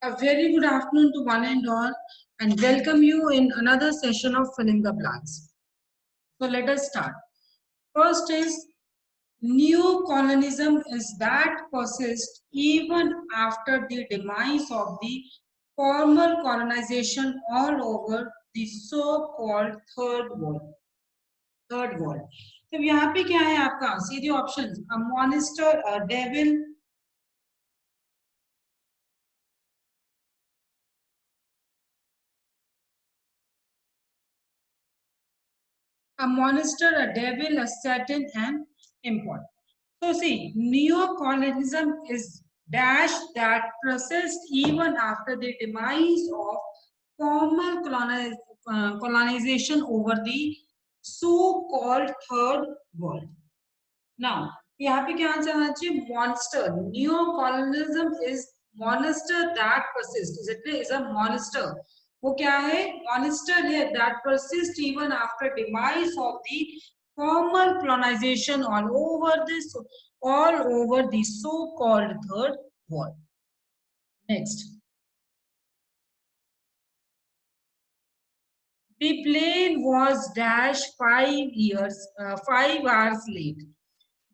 A very good afternoon to one and all, and welcome you in another session of Filling the Blanks. So let us start. First is neocolonialism is that persists even after the demise of the formal colonization all over the so-called third world. Third world. तो यहाँ पे क्या है आपका सीधे option a monster, a devil, a monster, a devil, a Satan, and import. So see, neocolonialism is dash that persists even after the demise of formal colonization over the so-called third world. Now, यहाँ पे क्या answer आना चाहिए? Monster. Neocolonialism is monster that persists. Is a monster. वो क्या है? Monster है that persists even after demise of the formal colonization all over the so-called third world. Next. The plane was dash 5 hours late.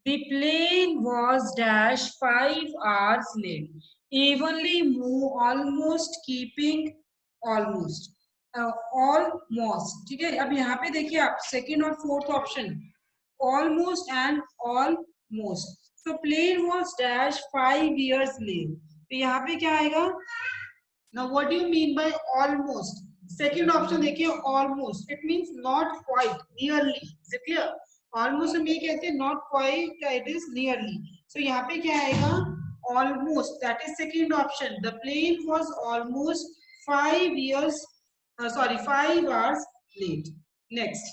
The plane was dash 5 hours late. Evenly move, almost keeping almost. Almost. ठीक है, अब यहाँ पे देखिए आप second और fourth option almost and almost. So plane was dash 5 years late. तो यहाँ पे क्या आएगा? Now what do you mean by almost? Second option देखिए almost. It means not quite, nearly. Is it clear? Almost हम ये कहते हैं not quite, it is nearly. So यहाँ पे क्या आएगा? Almost. That is second option. The plane was almost 5 years. 5 hours late. Next.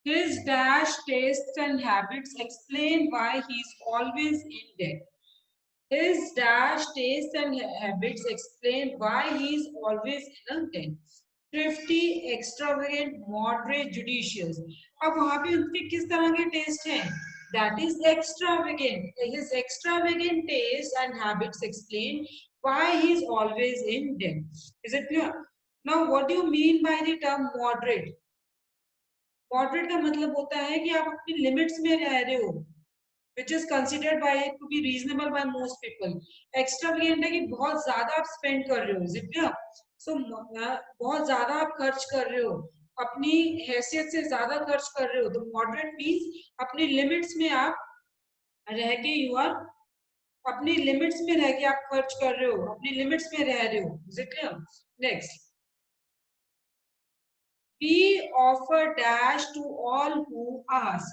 His dash tastes and habits explain why he is always in debt. His dash tastes and habits explain why he is always in a debt. Thrifty, extravagant, moderate, judicious. अब वहां पे उनके किस तरह के test हैं? That is extravagant. His extravagant taste and habits explain why he is always in debt. Is it clear? Now, what do you mean by the term moderate? Moderate का मतलब होता है कि आप अपनी लिमिट्स में रह रहे हो, which is considered by to be reasonable by most people. Extravagant है कि बहुत ज्यादा आप स्पेंड कर रहे हो, is it clear? So बहुत ज्यादा आप खर्च कर रहे हो, अपनी हैसियत से ज्यादा खर्च कर रहे हो. तो मॉडरेट मीन्स अपनी लिमिट्स में आप रह के यू आर अपनी लिमिट्स में रह के आप खर्च कर रहे हो, अपनी लिमिट्स में रह रहे हो. is it clear? Next. We offer dash to all who ask.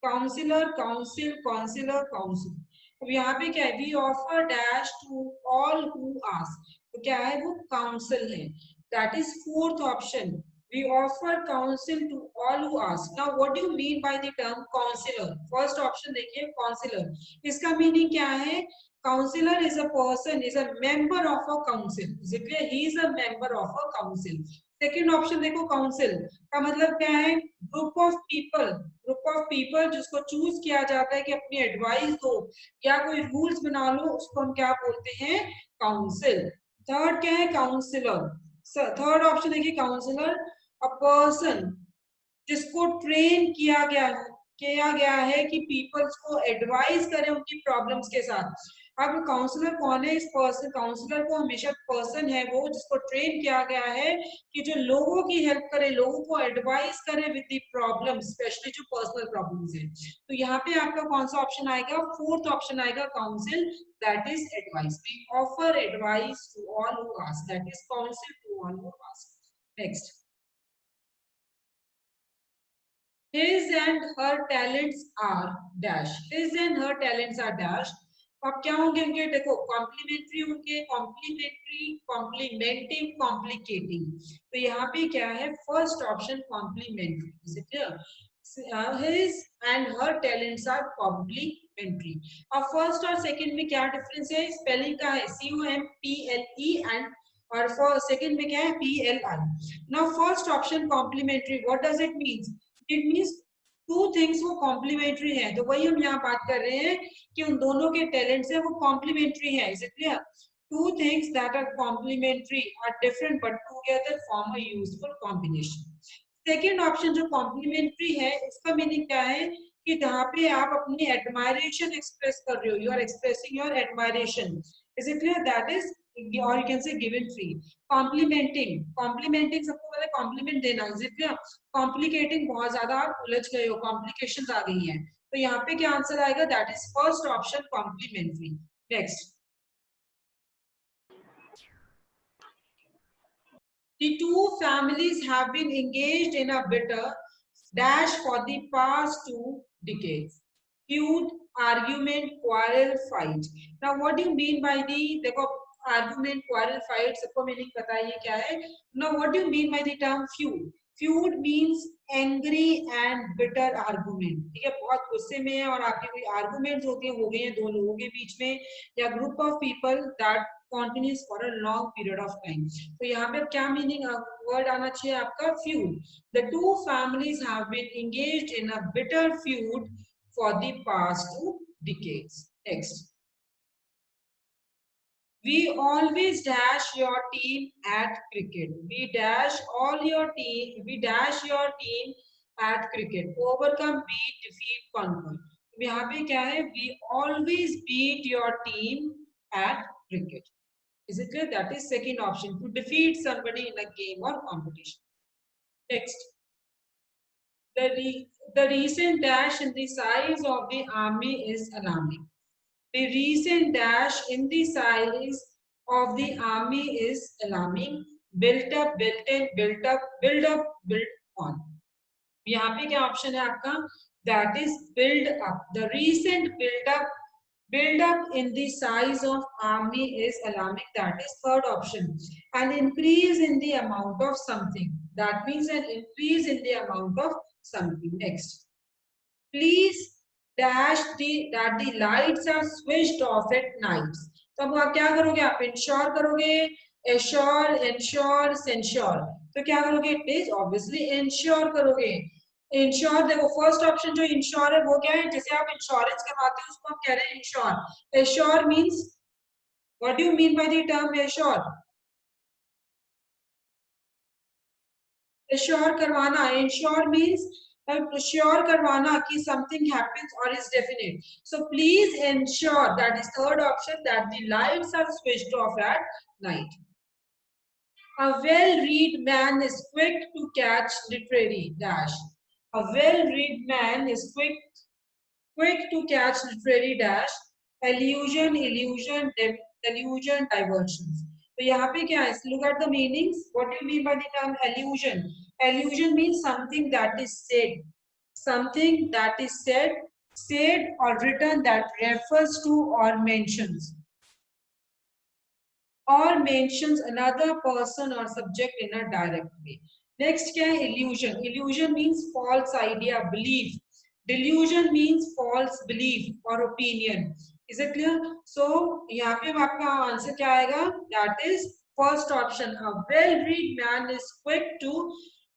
Counselor, counsel, counselor, counsel. अब यहाँ पे क्या है? We offer dash to all who ask. तो क्या है? वो counsel है. That is fourth option. We offer counsel to all who ask. Now, what do you mean by the term counselor? First option देखिए counselor. इसका meaning क्या है? Counselor is a person, is a member of a council. Is it clear? He is a member of a council. Second option देखो council का मतलब क्या है? Group of people जिसको चूज किया जाता है कि अपनी एडवाइस दो या कोई रूल्स बना लो, उसको हम क्या बोलते हैं? काउंसिल. थर्ड क्या है? काउंसिलर. थर्ड ऑप्शन देखिए काउंसिलर, अ पर्सन जिसको ट्रेन किया गया है कि पीपल्स को एडवाइस करें उनकी प्रॉब्लम्स के साथ. अब काउंसलर कौन है? इस पर्सन काउंसलर को हमेशा पर्सन है वो जिसको ट्रेन किया गया है कि जो लोगों की हेल्प करे, लोगों को एडवाइस करे विद द प्रॉब्लम, स्पेशली जो पर्सनल प्रॉब्लम्स है. तो यहाँ पे आपका कौन सा ऑप्शन आएगा? फोर्थ ऑप्शन आएगा counsel. That is advice. We offer advice to all who ask. That is counsel to all who ask. Next. His and her talents are dash. His and her talents are dash. अब क्या होंगे इनके? देखो complementary होंगे, complementary, complementing, complicating. तो यहाँ पे क्या है? First option complementary. Is it clear? His and her talents are complementary. अब फर्स्ट और सेकंड में क्या डिफरेंस है? स्पेलिंग का है COMPLE एंड और फॉर सेकंड में क्या है? PLI. Now first option complementary, what does it means? It means two things वो कॉम्प्लीमेंट्री है, तो वही हम यहाँ बात कर रहे हैं कि उन दोनों के टैलेंट्स है वो कॉम्प्लीमेंट्री है, इसलिए two things that are complementary are different but together form a useful combination. Second option जो कॉम्प्लीमेंट्री है, इसका मीनिंग क्या है कि जहाँ पे आप अपनी एडमायरेशन एक्सप्रेस कर रहे हो, you are expressing your admiration, is it clear, that is, और you can say given free. Complimenting, complimenting सबको पहले कॉम्प्लीमेंट देना, इज इट क्लियर. कॉम्प्लिकेटिंग बहुत ज्यादा आप उलझ गए हो, कॉम्प्लिकेशंस आ गई हैं, तो यहाँ पे क्या आंसर आएगा, that is first option complementary. Next, the two families have been engaged in a bitter dash for the past 2 decades. Feud, argument, quarrel, fight. Now, what do you mean by the argument, quarrel, fight? सबको meaning पता है ये क्या है? Now, what do you mean by the term feud? Feud means angry and bitter argument. ठीक है, बहुत गुस्से में है और आपकी कोई arguments होती है, हो गए हैं दो लोगों के बीच में या group of people that continues for a long period of time. तो यहाँ पे क्या मीनिंग वर्ड आना चाहिए आपका, feud. The two families have been engaged in a bitter feud for the past 2 decades. Next, we always dash your team at cricket. We dash all your team. We dash your team at cricket. Overcome, beat, defeat, conquer. यहाँ पे क्या है, we always beat your team at cricket. Is it clear? That is second option, to defeat somebody in a game or competition. Next, the recent dash in the size of the army is alarming. The recent dash in the size of the army is alarming. Built up, built in, built up, build up, built on. यहाँ पे क्या option है आपका, that is build up. The recent build up in the size of army is alarming, that is third option. An increase in the amount of something, that means an increase in the amount of something. Next, please dash that the lights are switched off at night. तो अब आप क्या करोगे, आप ensure करोगे, assure, ensure, censure, तो क्या करोगे, इट इज ऑब्वियसली इंश्योर करोगे. इंश्योर, देखो फर्स्ट ऑप्शन जो इंश्योर है वो क्या है, जैसे आप इंश्योरेंस करवाते हो उसको हम कह रहे हैं ensure. Assure means, what do you mean by the term assure? Assure करवाना, इंश्योर मींस श्योर करवाना कि something happens or is definite. So please ensure, that is third option, that the lights are switched off at night. A well-read man is quick to catch literary dash. A well-read man is quick to catch literary dash. Allusion, illusion, delusion, diversions. तो यहाँ पे क्या है, look at the meanings. What do you mean by the term allusion? Allusion means something that is said, something that is said or written that refers to or mentions another person or subject in a direct way. Next क्या है, illusion. Illusion means false idea, belief. Delusion means false belief or opinion. Is it clear? So यहाँ पे आपका answer क्या आएगा, that is first option. A well-read man is quick to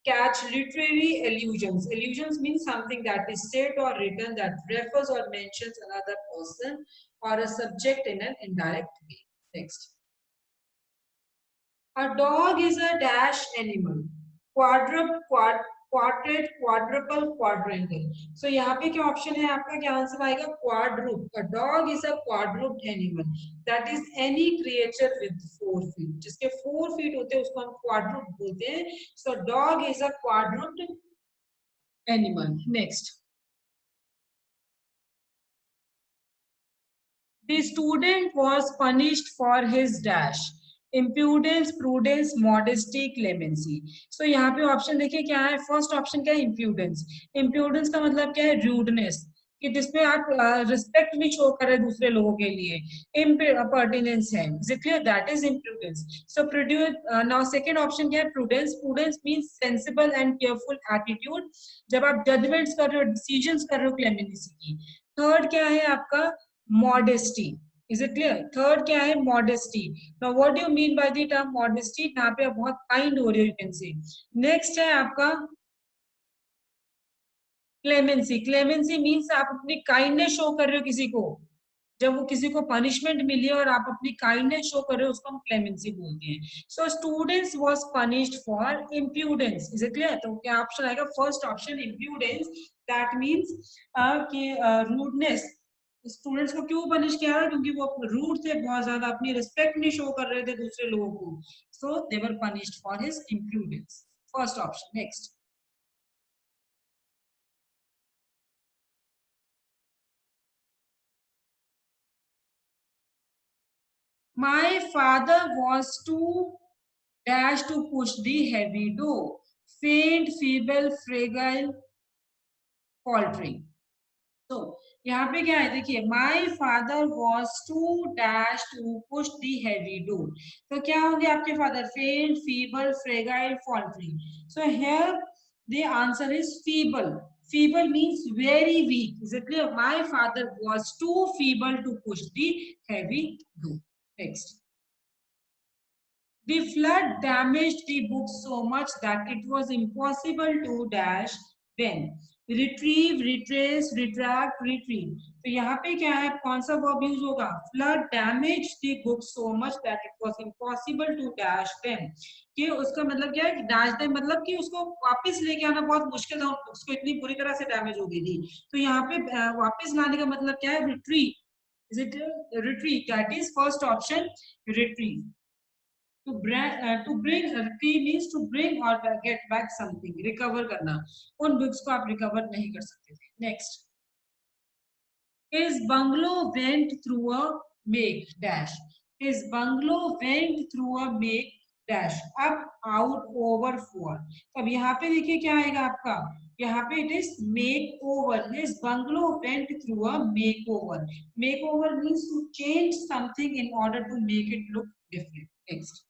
catch literary allusions. Allusions means something that is said or written that refers or mentions another person or a subject in an indirect way. Next, a dog is a dash animal. Quadrate, quadruple, quadrangle. So यहाँ पे क्या option है आपका, क्या answer आएगा, quadruple. A dog is a quadruped animal. That is any creature with 4 feet. जिसके 4 feet होते हैं उसको हम quadruped बोलते हैं. So dog is a quadruped animal. Next, the student was punished for his dash. Impudence, prudence, modesty, clemency. So यहाँ पे option देखिए क्या है, फर्स्ट ऑप्शन क्या है, impudence. Impudence का मतलब क्या है, rudeness, कि जिसमें आप रिस्पेक्ट नहीं शो कर रहे दूसरे लोगों के लिए. Impertinence है, is it clear? That is impudence. So now second option क्या है, prudence. Prudence means sensible and careful attitude, जब आप judgments कर रहे हो, decisions कर रहे हो clemency की. थर्ड क्या है आपका, modesty. Is it clear? Third क्या है, modesty. Now what do you mean by the term modesty? यहाँ पे आप बहुत kind हो रहे हो, you can say. Next है आपका क्लेमेंसी, क्लेमेंसी मीन्स आप अपनी काइंडनेस शो कर रहे हो किसी को, जब वो किसी को पनिशमेंट मिली और आप अपनी काइंडनेस शो कर रहे हो, उसको हम क्लेमेंसी बोलते हैं. So students was punished for imprudence. Is it clear? तो क्या ऑप्शन आएगा? First option imprudence. That means कि रूडनेस. स्टूडेंट्स को क्यों पनिश किया है? क्योंकि वो रूड थे बहुत ज्यादा, अपनी रिस्पेक्ट नहीं शो कर रहे थे दूसरे लोगों को. So they were punished for his imprudence. First option. Next. My father was too dash to push the heavy door. Faint, feeble, fragile, faltering. तो यहाँ पे क्या है? देखिए, my father was too dash to push the heavy door. तो क्या होंगे आपके father? Faint, feeble, fragile, faltering. So here the answer is feeble. Feeble means very weak. Is it clear? My father was too feeble to push the heavy door. Next. The flood damaged the book so much that it was impossible to dash when retrieve, retrace, retract, retrieve. तो यहाँ पे क्या है? कौन सा verb use होगा? Flood damaged the book so much that it was impossible to dash them. कि उसका मतलब क्या है? dash them मतलब कि उसको वापस लेके आना बहुत मुश्किल था, उसको इतनी बुरी तरह से डैमेज हो गई थी. तो यहाँ पे वापस लाने का मतलब क्या है? retrieve. Is it retrieve? That is first option, retrieve. To bring retrieve means to bring or get back something. Recover करना. उन बुक्स को आप recover नहीं कर सकते थे. Next. His bungalow went through a make dash. His bungalow went through a make dash. Up, out, over, for. अब यहाँ पे देखिए क्या आएगा आपका? यहाँ पे it is makeover. His bungalow went through a makeover. Makeover means to change something in order to make it look different. Next.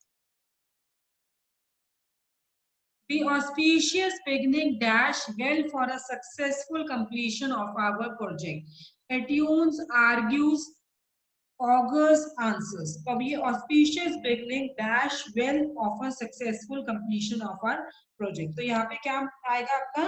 The auspicious beginning dash well for a successful completion of our project. Attunes, argues, augurs, answers. अब ये auspicious beginning dash well of a successful completion of our project. तो यहाँ पे क्या आएगा आपका?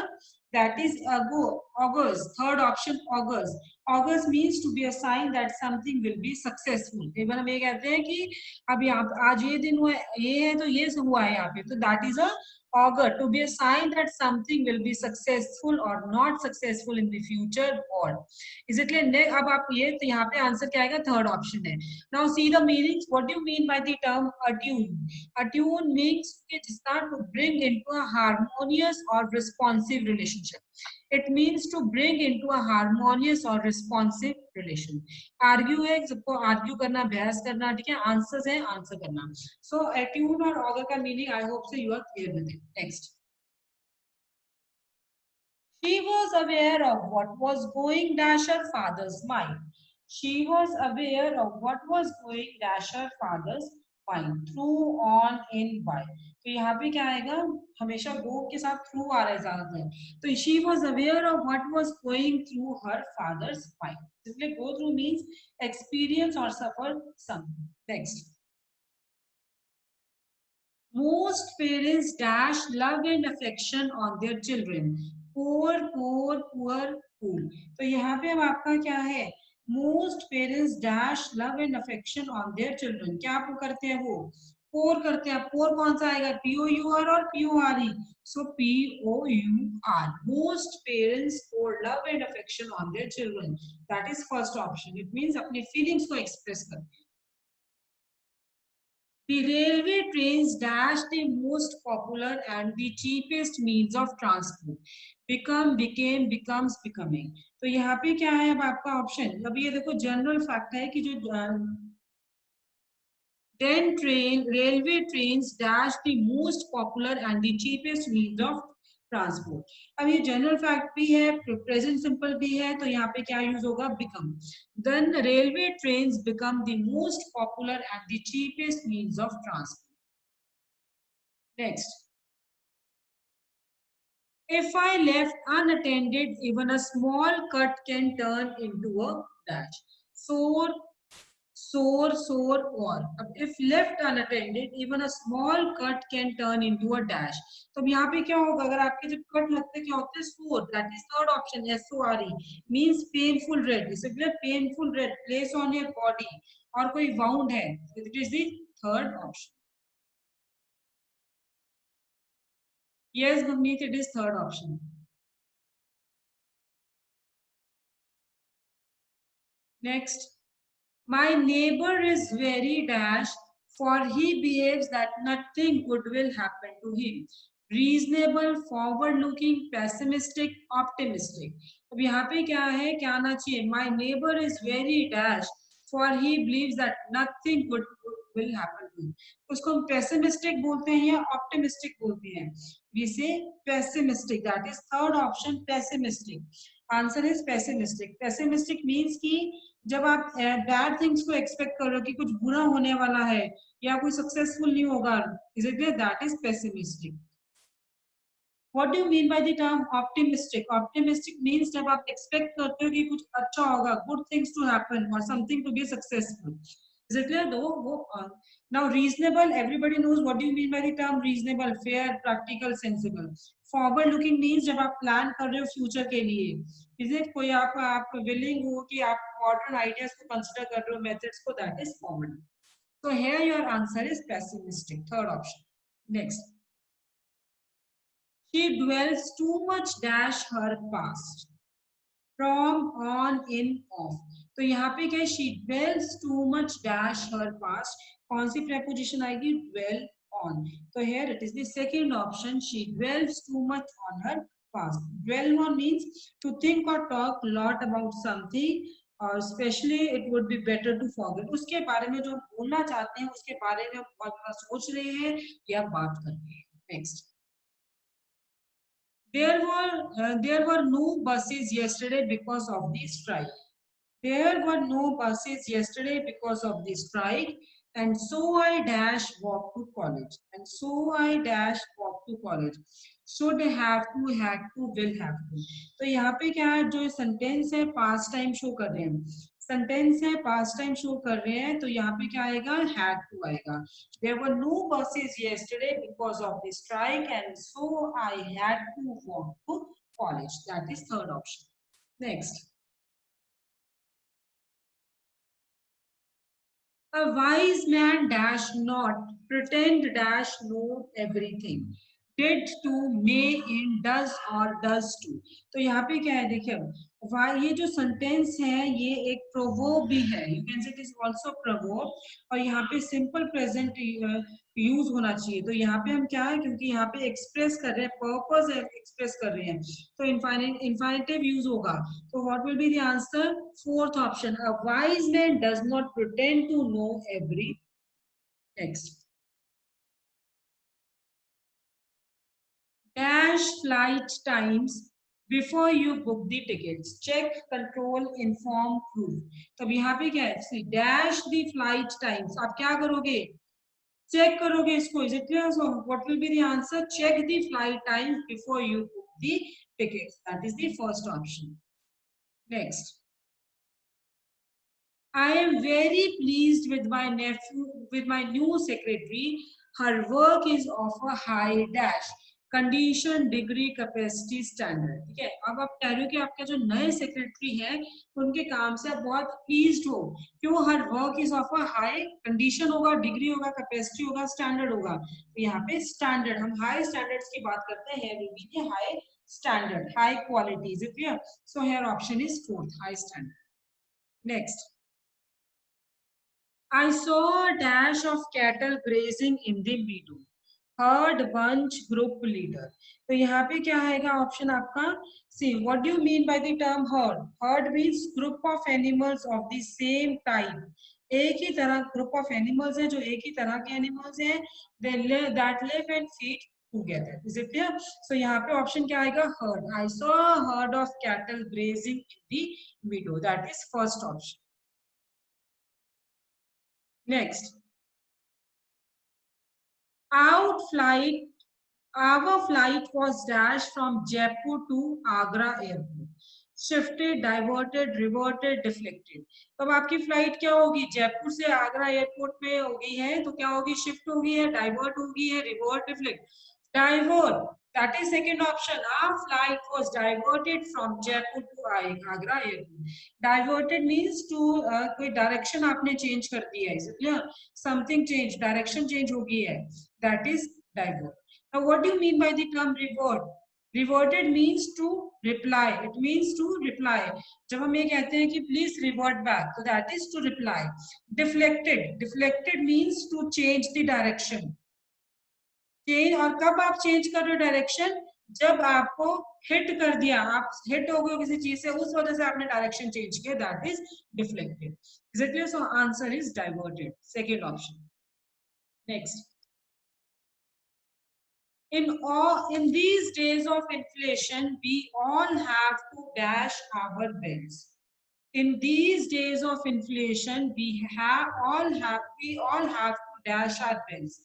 That is augurs. Third option, augurs. Augurs means to be a sign that something will be successful. एक बार हम ये कहते हैं कि अब यहाँ आज ये दिन हुआ, ये है तो ये हुआ है यहाँ पे, तो that is a augur, to be a sign that something will be successful or not successful in the future. Or is it clear? अब आप ये तो यहाँ पे आंसर क्या आएगा? थर्ड ऑप्शन है. Now see the meanings. What do you mean by the term attune? Attune means जिसका to bring into a harmonious or responsive relationship. It means to bring into a harmonious or responsive relation. Argue है सबको argue करना, बहस करना, ठीक है. Answers है answer करना. So attune और augur का meaning I hope so you are clear with it. Next. She was aware of what was going dash her father's mind. She was aware of what was going dash her father's mind. Through, on, in, by. तो यहाँ पे क्या आएगा? हमेशा go के साथ through आ रहा है ज्यादातर. तो she was aware of what was going through her father's mind. इसलिए go through means experience or suffer something. Next. Most parents dash love and affection on their children. Poor, poor, poor, poor. तो यहाँ पे अब आपका क्या है? Most parents dash love and affection on their children. क्या आप करते हैं वो? Pour करते हैं. Pour कौन सा आएगा? P-O-U-R और P-O-R-E. So P-O-U-R. Most parents pour love and affection on their children. That is first option. It means अपने feelings को express करते हैं. The railway trains dash the most popular and the cheapest means of transport. Become, became, becomes, becoming. तो यहाँ पे क्या है अब आपका ऑप्शन? अब ये देखो जनरल फैक्ट है कि जो then railway trains dash the most popular and the cheapest means of transport. अब ये जनरल फैक्ट भी है, प्रेजेंट सिंपल भी है, तो यहाँ पे क्या यूज होगा? Become. Then railway trains become the most popular and the cheapest means of transport. Next. If I left unattended, even a small cut can turn into a dash. Sore, sore, sore, or. अब if left unattended, even a small cut can turn into a dash. तो अब यहाँ पे क्या होगा, अगर आपके जब कट लगते हैं क्या होते हैं, sore. That is third option, SORE, means painful red. इसे बोले painful red place on your body. और कोई wound है, it is the third option. Yes, Gurmeet, it is third option. Next. My neighbor is very dash, for he behaves that nothing good will happen to him. Reasonable, forward-looking, pessimistic, optimistic. अब यहाँ पे क्या है, क्या आना चाहिए? My neighbor is very dash, for he believes that nothing good will happen to him. उसको हम pessimistic बोलते हैं या optimistic बोलते हैं? We say pessimistic. That is third option, pessimistic. Answer is pessimistic. Pessimistic means कि जब आप बैड थिंग्स को एक्सपेक्ट कर रहे हो कि कुछ बुरा होने वाला है या कोई सक्सेसफुल नहीं होगा, is it that is pessimistic. What do you mean by the term optimistic? Optimistic means जब आप एक्सपेक्ट करते हो कि कुछ अच्छा होगा, गुड थिंग्स टू हैपन और something to be successful. Is it clear? दो वो now reasonable, everybody knows what do you mean by the term reasonable, fair, practical, sensible. Forward looking means जब आप प्लान कर रहे हो फ्यूचर के लिए, इज इट कोई आप विलिंग हो कि आप मॉडर्न आइडियाज को कंसीडर कर रहे हो, मेथड्स को, that is forward. So here your answer is pessimistic, third option. Next. She dwells too much dash her past. From, on, in, off. तो यहाँ पे क्या है, she dwells too much dash her past. कौन सी preposition आएगी? Dwell on. तो here it is the second option. She dwells too much on her past. Dwell on means to think or talk a lot about something. और especially it would be better to forget. उसके बारे में जो बोलना चाहते हैं उसके बारे में हम सोच रहे हैं या बात कर रहे हैं. Next. There were no buses yesterday because of the strike. There were no buses yesterday because of the strike, and so I dash walk to college. And so I dash walk to college. Should have to, had to, will have to. तो यहाँ पे क्या है, जो sentence है past time show कर रहे हैं. सेंटेंस है पास्ट टाइम शो कर रहे हैं, तो यहाँ पे क्या आएगा? had to आएगा. There were no buses yesterday because of the strike, and so I had to walk to college. That is third option. Next. A wise man dash not pretend dash know everything. Did to, may, in, does और does to. तो यहाँ पे क्या है, देखिए ये जो sentence है ये एक प्रोवर्ब भी है. यू कैन से इट इज आल्सो प्रोवर्ब. और यहाँ पे सिंपल प्रेजेंट यूज होना चाहिए. तो यहाँ पे हम क्या है, क्योंकि यहाँ पे एक्सप्रेस कर रहे हैं, पर्पस एक्सप्रेस कर रहे हैं, तो इन्फाइनेटिव यूज होगा. So what will be the answer? Fourth option. A wise man does not pretend to know every. Next. Dash flight times before you book the tickets. Check, control, inform, prove. तो अब यहाँ पे क्या है? See, dash the flight times. आप क्या करोगे? Check करोगे इसको. Is it clear? So what will be the answer? Check the flight times before you book the tickets. That is the first option. Next. I am very pleased with my nephew, with my new secretary. Her work is of a high dash. Condition, degree, capacity, standard. ठीक है, अब आप कह रहे हो कि आपके जो नए सेक्रेटरी हैं उनके काम से आप बहुत प्लीज्ड हो. क्यों? Her work is of a high. Condition होगा, डिग्री होगा, कैपेसिटी होगा, स्टैंडर्ड होगा. तो यहाँ पे स्टैंडर्ड, हम हाई स्टैंडर्ड्स की बात करते हैं. Will be high standard, high quality. Is it clear? So here option is fourth, high standard. Next. I saw a dash of cattle grazing in the meadow. Herd, bunch, group, leader. तो यहाँ पे क्या आएगा option आपका? See, what do you mean by the term herd? Herd means group of animals of the same type. एक ही तरह group of animals है, जो एक ही तरह के animals हैं. That live and feed together. Is it clear? So यहाँ पे ऑप्शन क्या आएगा? Herd. I saw a herd of cattle grazing in the meadow. That is first option. Next. Our flight was dashed from Jaipur to Agra airport. Shifted, diverted, reverted, deflected. अब आपकी flight क्या होगी, जयपुर से Agra airport पे हो गई है तो क्या होगी, शिफ्ट हो गई है, डाइवर्ट हो गई है, revert, deflect. Divert, that is second option. Our flight was diverted from Jaipur to Agra airport. Diverted means to कोई डायरेक्शन आपने चेंज कर दिया है, इसलिए समथिंग चेंज, डायरेक्शन चेंज हो गई है, that is divert. Now what do you mean by the term revert? Reverted means to reply. It means to reply. जब हम ये कहते हैं कि please revert back, so that is to reply. Deflected, deflected means to change the direction. Change, और कब आप change कर रहे हो डायरेक्शन, जब आपको हिट कर दिया, आप हिट हो गए किसी चीज से, उस वजह से आपने डायरेक्शन चेंज किया, that is deflected. Is it clear? So answer is diverted, second option. Next, in these days of inflation we all have to dash our bills. In these days of inflation we all have to dash our bills.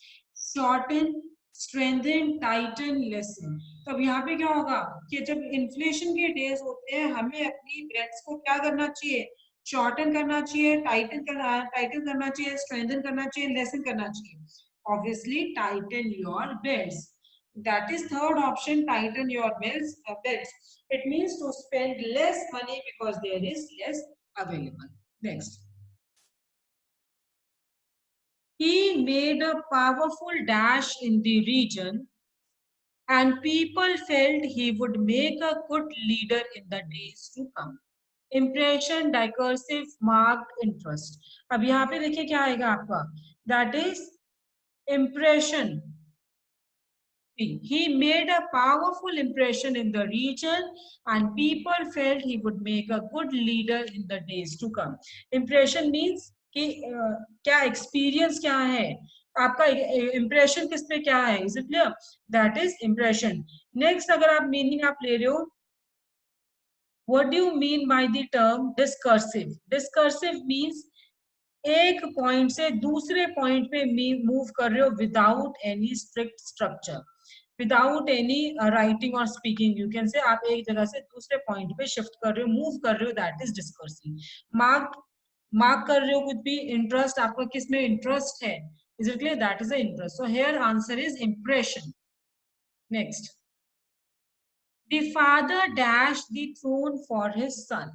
Shorten, strengthen, tighten, lessen. तो अब यहाँ पे क्या होगा कि जब inflation के days होते हैं हमें अपनी बेल्ट्स को क्या करना चाहिए, शॉर्टन करना चाहिए, टाइटन करना चाहिए, स्ट्रेंथन करना चाहिए, लेसन करना चाहिए। Obviously Titan your belts, that is third option, tighten your belts. It means to spend less money because there is less available. Next, he made a powerful dash in the region and people felt he would make a good leader in the days to come. Impression, discursive, marked interest. अब यहाँ पे देखिए क्या आएगा आपका, that is impression. He made a powerful impression in the region and people felt he would make a good leader in the days to come. Impression means कि क्या experience क्या है आपका, impression किस पे क्या है, is it clear? That is impression. Next, अगर आप meaning आप ले रहे हो, what do you mean by the term discursive? Discursive means एक पॉइंट से दूसरे पॉइंट पे मूव कर रहे हो without any strict structure, without any writing और स्पीकिंग, यू कैन से आप एक जगह से दूसरे पॉइंट पे शिफ्ट कर रहे हो, मूव कर रहे हो, दैट इज डिस्कर्सिव। मार्क कर रहे हो कुछ भी, इंटरेस्ट आपका किस में इंटरेस्ट है, is it clear? That is the interest. So here answer is impression. Next, the father dashed the throne for his son,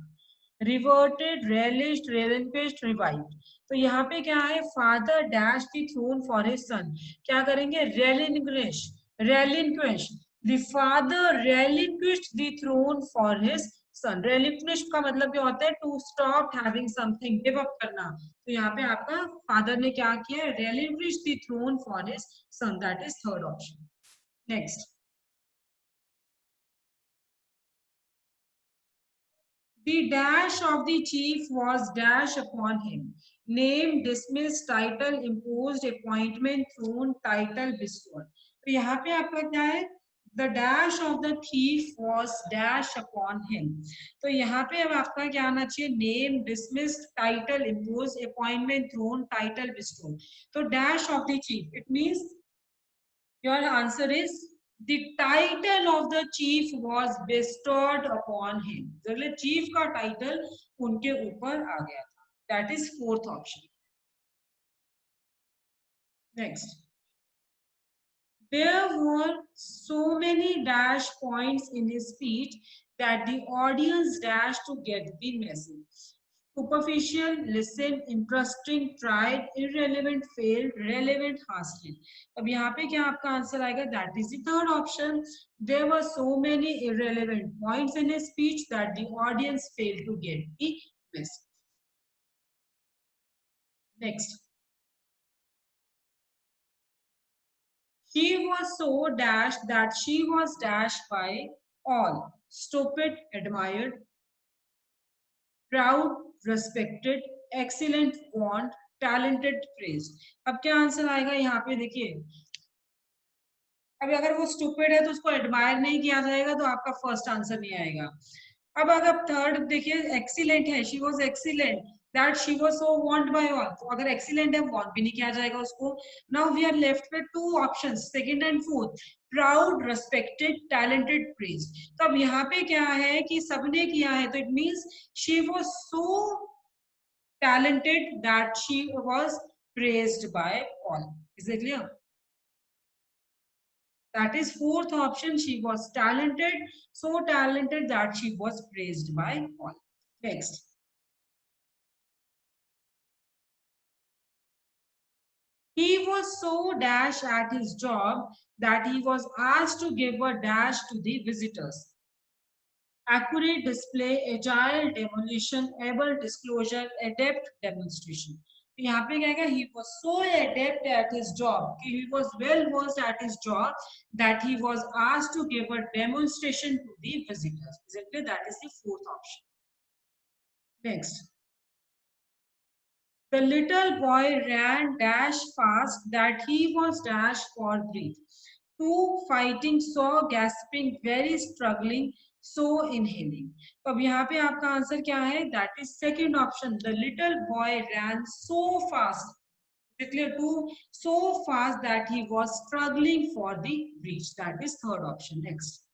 reverted, relished, relinquished, revived. तो यहाँ पे क्या है, father dash the throne for his son, क्या करेंगे, relinquish, relinquish, the father relinquished the throne for his son. relinquish का मतलब क्या होता है, to stop having something, give up करना। तो यहाँ पे आपका फादर ने क्या किया, relinquish the throne for his son, that is third option. Next, the dash of the chief was dash upon him. Name, dismissed, title, imposed, appointment, throne, title, bestowed. तो यहाँ पे आपका क्या है, the dash of the thief was dash upon him. तो यहाँ पे अब आपका क्या आना चाहिए, name, dismissed, title, imposed, appointment, throne, title, bestowed. तो dash of the chief, it means your answer is the title of the chief was bestowed upon him. मतलब chief का title उनके ऊपर आ गया था. That is fourth option. Next, there were so many dash points in his speech that the audience dashed to get the message. Superficial, listen, interesting, tried, irrelevant, failed, relevant, hasten. अब यहाँ पे क्या आपका answer आएगा, that is the third option. There were so many irrelevant points in his speech that the audience failed to get the message. Next, she was so dashed that she was dashed by all. Stupid, admired, proud, respected, excellent, want, talented, praised. अब क्या answer आएगा यहाँ पे देखिए, अभी अगर वो stupid है तो उसको एडमायर नहीं किया जाएगा तो आपका फर्स्ट आंसर नहीं आएगा। अब अगर थर्ड देखिए, एक्सीलेंट है, she was excellent, that she was so want by all. तो अगर excellent है want भी नहीं किया जाएगा उसको. Now we are left with two options, second and fourth. Proud, respected, talented, praised. तो अब यहाँ पे क्या है कि सबने किया है, तो it means she was so talented that she was praised by all. Is it clear? That is fourth option. She was talented, so talented that she was praised by all. Next. He was so dash at his job that he was asked to give a dash to the visitors. Accurate display, agile demolition, able disclosure, adept demonstration. तो यहाँ पे क्या है, he was so adept at his job, he was well versed at his job that he was asked to give a demonstration to the visitors. Exactly, that is the fourth option. Next. The little boy ran dash fast that he was dash for breath. Two fighting, so gasping, very struggling, so inhaling. तो अब यहाँ पे आपका answer क्या है? That is second option. The little boy ran so fast. Declare two so fast that he was struggling for the breach. That is third option. Next.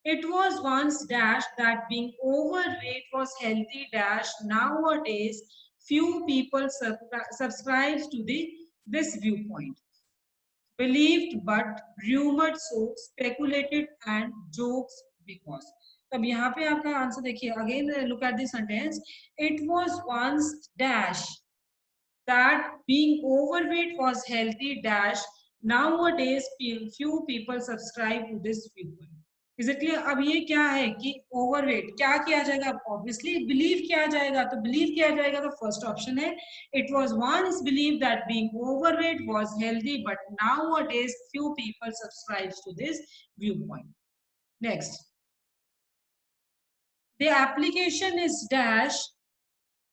It was once dash that being overweight was healthy dash. Nowadays, few people subscribe to this viewpoint. Believed but rumored so, speculated and jokes because. अब यहाँ पे आपका answer देखिए. Again, look at the sentence. It was once dash that being overweight was healthy dash. Nowadays, few people subscribe to this viewpoint. Exactly. अब ये क्या है कि ओवरवेट क्या किया जाएगा? ऑब्वियसली बिलीव किया जाएगा. तो बिलीव किया जाएगा तो फर्स्ट ऑप्शन है. It was once believe that being overweight was healthy but nowadays few people subscribes to this viewpoint. Next. The application is dash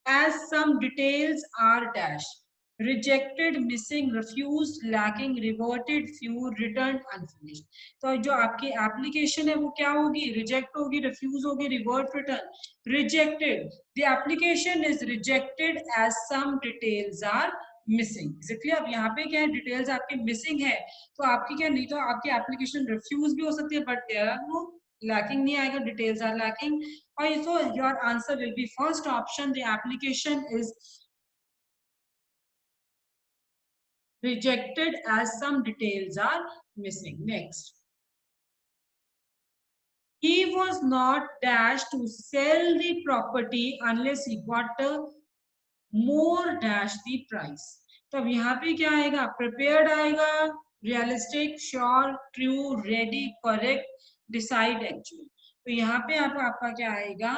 as some details are dash. Rejected, missing, refused, lacking, reverted, few, returned, unfinished. तो जो आपकी application है वो क्या होगी? Reject होगी, refuse होगी, revert, return. Rejected. The application is rejected as some details are missing. इसलिए अब यहाँ पे क्या है? डिटेल्स आपके मिसिंग है, तो आपकी क्या नहीं, तो आपकी एप्लीकेशन रिफ्यूज भी हो सकती है but there are no lacking नहीं आएगा, details are lacking. So your answer will be first option. The application is rejected as some details are missing. Next. He was not dashed to sell the property unless he got a more dash the price. तो अब यहाँ पे क्या आएगा? Prepared आएगा, realistic, sure, true, ready, correct, decide, actual. तो यहाँ पे आपका क्या आएगा?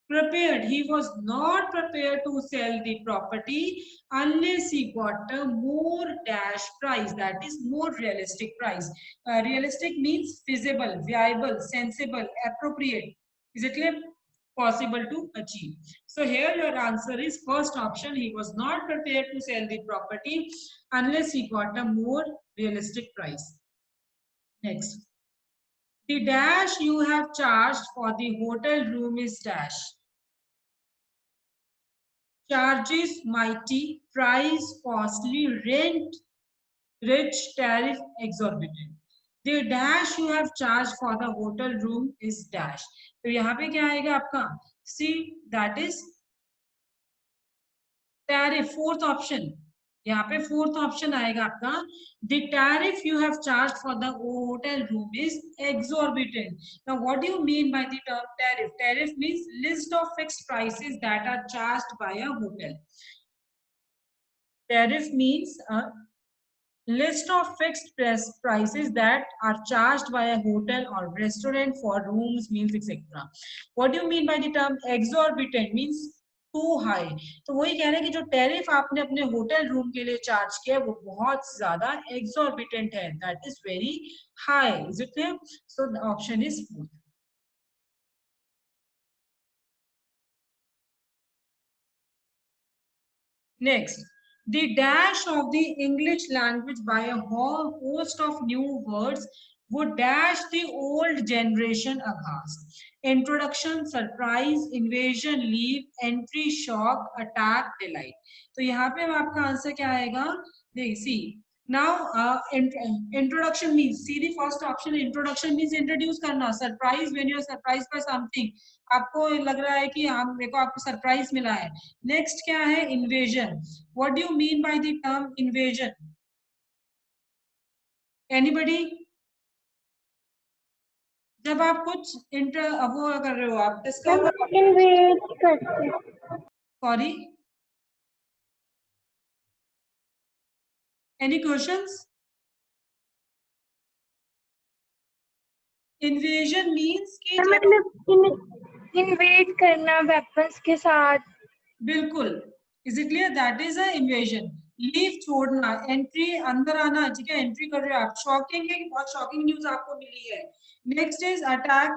Prepared. He was not prepared to sell the property unless he got a more dash price, that is more realistic price. Realistic means feasible, viable, sensible, appropriate. Is it clear? Possible to achieve. So here your answer is first option. He was not prepared to sell the property unless he got a more realistic price. Next. The dash you have charged for the hotel room is dash. Charges mighty, price costly, rent rich, tariff exorbitant. The dash you have charged for the hotel room is dash. तो यहाँ पे क्या आएगा आपका? See, that is tariff. Fourth option. यहाँ पे fourth option आएगा आपका. The tariff you have charged for the hotel room is exorbitant. Now, what do you mean by the term tariff? Tariff means list of fixed prices that are charged by a hotel. Tariff means a list of fixed prices that are charged by a hotel or restaurant for rooms, meals, etc. What do you mean by the term exorbitant? Means too high. तो वही कह रहे हैं कि जो tariff आपने अपने hotel room के लिए चार्ज किया वो बहुत ज्यादा exorbitant है. That is very high. Is it clear? So the option is fourth. Next. The dash of the English language by a whole host of new words वो dash the old generation aghast. Introduction, surprise, invasion, leave, entry, shock, attack, delight. तो यहाँ पे आपका answer क्या आएगा? देखिए, see. Now, introduction means, see the first option, introduction means introduce करना. Surprise, when you are surprised by something, आपको लग रहा है कि हाँ मेरे को आपको सरप्राइज मिला है. नेक्स्ट क्या है? Invasion. What do you mean by the term invasion? Anybody? जब आप कुछ वो कर रहे हो, आप डिस्कवर. इन्वेट करते. Sorry, any questions? Invasion means कि मतलब इन्वेट करना वेपन्स के साथ. बिल्कुल. Is it clear? That is a invasion. Leave, छोड़ना. एंट्री, अंदर आना. ठीक है, एंट्री कर रहे हो आप. शॉकिंग है, बहुत शॉकिंग न्यूज आपको मिली है. Next is attack.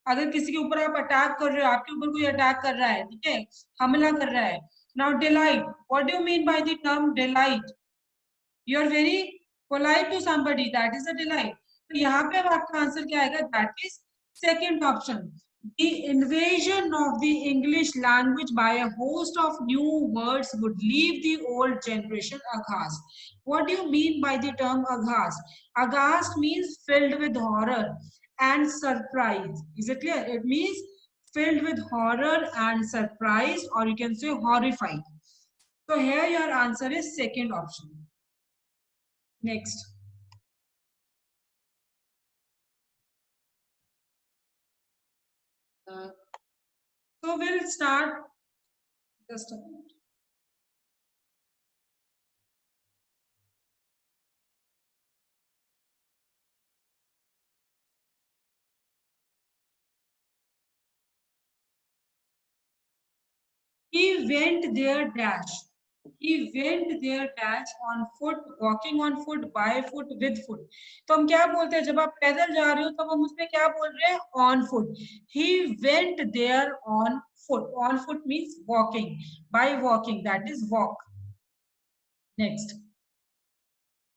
अगर किसी के ऊपर आप अटैक कर रहे हो, आपके ऊपर कोई अटैक कर रहा है, ठीक है, हमला कर रहा है. Now delight. What do you mean by the term delight? You are very polite to somebody, that is a delight. तो यहाँ पे अब आपका आंसर क्या आएगा? That is second option. The invasion of the English language by a host of new words would leave the old generation aghast. What do you mean by the term aghast? Aghast means filled with horror and surprise. Is it clear? It means filled with horror and surprise, or you can say horrified. So here your answer is second option. Next. So we'll start just a minute. He went there dash. He went there dash on foot, walking on foot, by foot, with foot. तो हम क्या बोलते हैं जब आप पैदल जा रहे हो तब हम उसमें क्या बोल रहे हैं? On foot. He went there on foot. On foot means walking. By walking, that is walk. Next.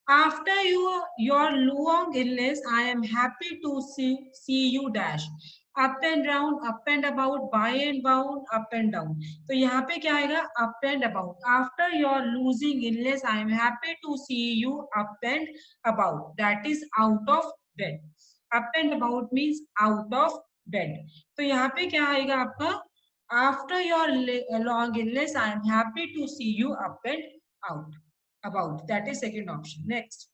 After your long illness, I am happy to see you dash. Up and down, up and about, by and bound, up and down. तो यहाँ पे क्या आएगा? Up and about. After your losing illness, I am happy to see you up and about. That is out of bed. Up and about means out of bed. तो यहाँ पे क्या आएगा आपका? After your long illness, I am happy to see you up and out. About, that is second option. Next.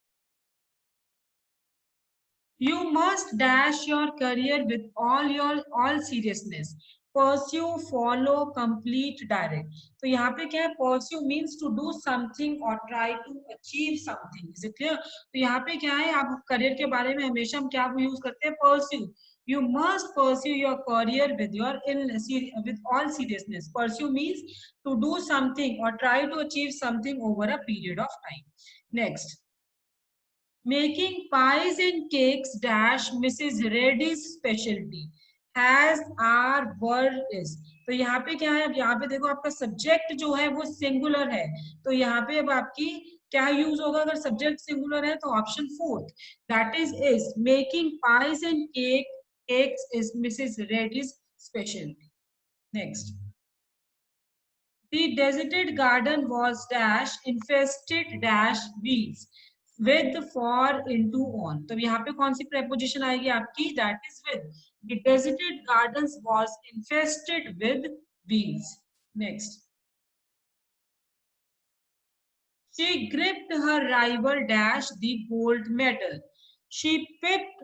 You must dash your career with all seriousness. Pursue, follow, complete, direct. तो यहाँ पे क्या है? Pursue means to do something or try to achieve something. Is it clear? तो यहाँ पे क्या है? आप करियर के बारे में हमेशा हम क्या यूज करते हैं? Pursue. You must pursue your career with with all seriousness. Pursue means to do something or try to achieve something over a period of time. Next. Making pies and cakes dash Mrs. Reddy's specialty. Has, are, were, is. तो यहाँ पे क्या है? अब यहाँ पे देखो आपका सब्जेक्ट जो है वो सिंगुलर है. तो यहाँ पे अब आपकी क्या यूज होगा? अगर सब्जेक्ट सिंगुलर है तो option fourth, that is making pies and cakes is Mrs Reddy's speciality. Next. The deserted garden was dash infested dash weeds with, for, into, on. तो यहाँ पे कौन सी preposition आएगी आपकी? That is with. The deserted gardens was infested with weeds. Next. She gripped her rival dash the gold medal. She picked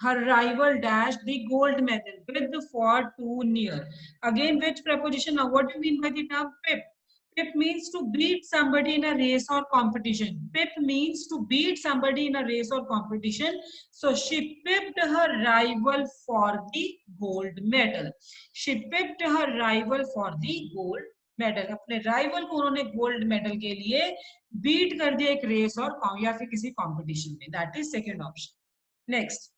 her rival dash the gold medal with, for, too near. Again, which preposition? Now, what do you mean by the term pip? Pip means to beat somebody in a race or competition. Pip means to beat somebody in a race or competition. So she pipped her rival for the gold medal. She pipped her rival for the gold medal. अपने rival को उन्होंने gold medal के लिए beat कर दिया एक race और या फिर किसी कंपटीशन में. That is second option. Next.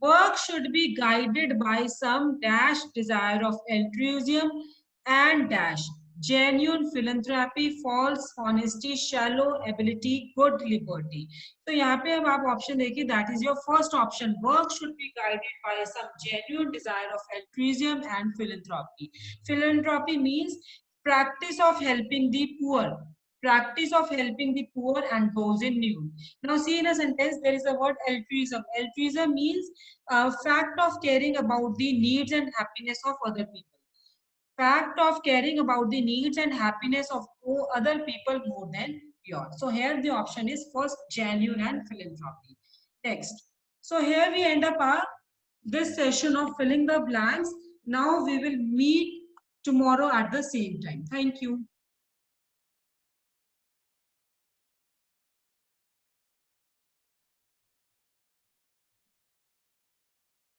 Work should be guided by some dash desire of altruism and dash genuine philanthropy, false honesty, shallow ability, good liberty. तो यहाँ पे अब आप ऑप्शन देखिए, that is your first option. Work should be guided by some genuine desire of altruism and philanthropy. Philanthropy means practice of helping the poor. Practice of helping the poor and those in need. Now see in a sentence there is a word altruism. Altruism means fact of caring about the needs and happiness of other people. Fact of caring about the needs and happiness of other people more than yours. So here the option is first, genuine and philanthropy. Next. So here we end up our this session of filling the blanks. Now we will meet tomorrow at the same time. Thank you.